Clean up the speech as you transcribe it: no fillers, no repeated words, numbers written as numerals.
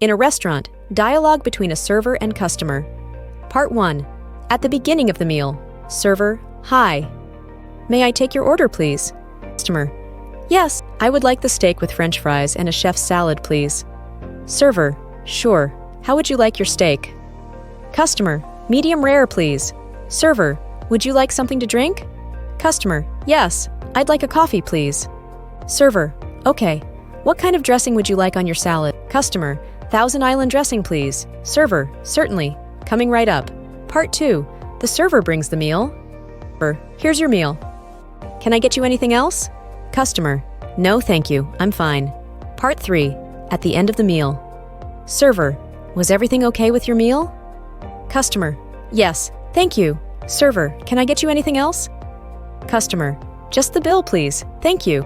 In a restaurant, dialogue between a server and customer. Part 1. At the beginning of the meal. Server, hi. May I take your order, please? Customer, yes, I would like the steak with French fries and a chef's salad, please. Server, sure. How would you like your steak? Customer, medium rare, please. Server, would you like something to drink? Customer, yes, I'd like a coffee, please. Server, okay. What kind of dressing would you like on your salad? Customer, Thousand Island dressing, please. Server, certainly. Coming right up. Part 2. The server brings the meal. Here's your meal. Can I get you anything else? Customer, no thank you, I'm fine. Part 3. At the end of the meal. Server, was everything okay with your meal? Customer, yes, thank you. Server, can I get you anything else? Customer, just the bill, please. Thank you.